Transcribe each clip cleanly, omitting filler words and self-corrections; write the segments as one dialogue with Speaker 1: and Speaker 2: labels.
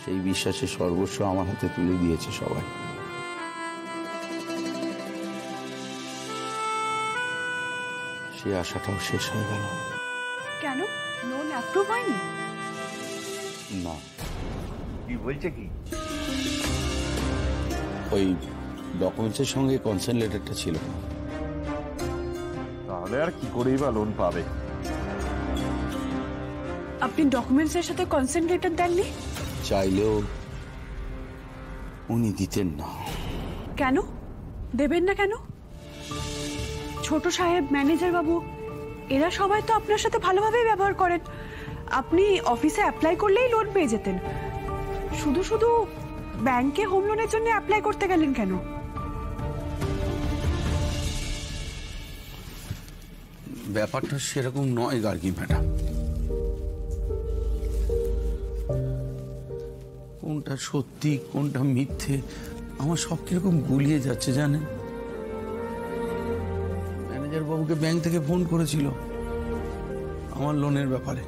Speaker 1: সেই বিশ্বাসের সর্বস্ব আমার হাতে তুলে দিয়েছে সবাই। সে আশাটাও শেষ হয়ে গেল।
Speaker 2: কেন লোন অ্যাপ্রুভ হয়নি?
Speaker 1: না।
Speaker 3: কি বলছে কি?
Speaker 1: ওই ডকুমেন্টসের সঙ্গে কনসেন্ট লেটারটা ছিল না।
Speaker 4: তাহলে আর কি করেই বা লোন পাবে?
Speaker 2: আপনি ডকুমেন্টসের সাথে কনসেন্ট লেটার দেননি?
Speaker 1: চাইলেও উনি দিতেন না।
Speaker 2: কেন দেবেন না? কেন? ছোট সাহেব, ম্যানেজার বাবু, এরা সবাই তো আপনার সাথে ভালোভাবেই ব্যবহার করেন। আপনি অফিসে অ্যাপ্লাই করলেই লোন পেয়ে যেতেন। শুধু শুধু ব্যাংকে হোম লোনের জন্য অ্যাপ্লাই করতে গেলেন কেন?
Speaker 1: ব্যাপারটা সেরকম নয় গার্গী ম্যাডাম। কোনটা সত্যি কোনটা মিথ্যে আমার সব কিরকম গুলিয়ে যাচ্ছে জানেন। ম্যানেজার বাবুকে ব্যাংক থেকে ফোন করেছিল আমার লোনের ব্যাপারে।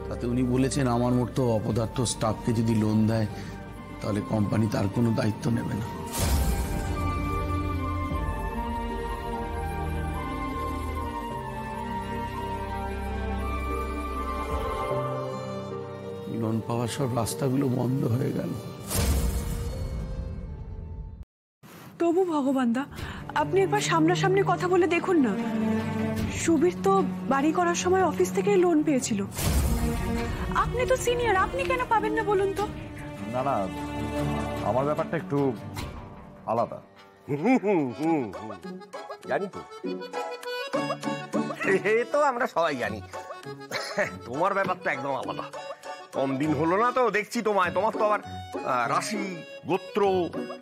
Speaker 1: তাতে উনি বলেছেন আমার মতো অপদার্থ স্টাফকে যদি লোন দেয় তাহলে কোম্পানি তার কোনো দায়িত্ব নেবে না। লোন পাওয়ার সব রাস্তাগুলো বন্ধ হয়ে গেল।
Speaker 2: তবু ভগবানদা, আপনি একবার সামনাসামনি কথা বলে দেখুন না। সুবীর তো বাড়ি করার সময় অফিস থেকেই লোন পেয়েছিল। আপনি তো সিনিয়র, আপনি কেন পাবেন না বলুন তো?
Speaker 4: না না, আমার ব্যাপারটা একটু আলাদা।
Speaker 3: জানি তো, তো আমরা সবাই জানি তোমার ব্যাপারটা একদম আলাদা। কম দিন হলো না তো দেখছি তোমার তো আবার রাশি, গোত্র,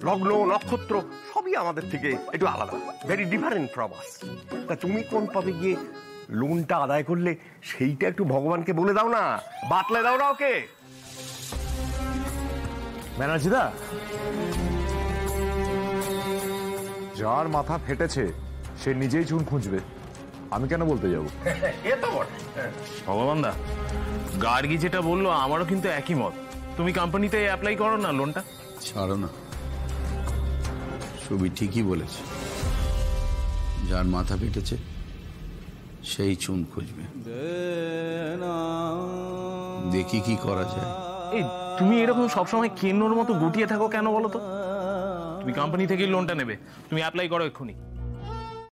Speaker 3: লগ্ন, নক্ষত্র সবই আমাদের থেকে একটু আলাদা, ভেরি ডিফারেন্ট ফ্রম আস। তা তুমি কোন পথে গিয়ে লোনটা আদায় করলে সেইটা একটু ভগবানকে বলে দাও না, বাতলে দাও না ওকে।
Speaker 4: ব্যানার্জিদা, যার মাথা ফেটেছে সে নিজেই চুন খুঁজবে, আমি কেন বলতে যাবো?
Speaker 3: এ তো বটে।
Speaker 5: ভগবান দা, গার্গী যেটা বললো আমারও কিন্তু একই মত। তুমি কোম্পানিতে অ্যাপ্লাই করো না লোনটা।
Speaker 1: ছাড়ো না, সুবীর ঠিকই বলেছে। যার মাথা ফেটেছে সেই চুন খুঁজবে। দেখি কি করা যায়।
Speaker 5: এই তুমি এরকম সবসময় কেন্নর মতো গুটিয়ে থাকো কেন বলো তো? তুমি কোম্পানি থেকেই লোনটা নেবে, তুমি অ্যাপ্লাই করো এক্ষুনি।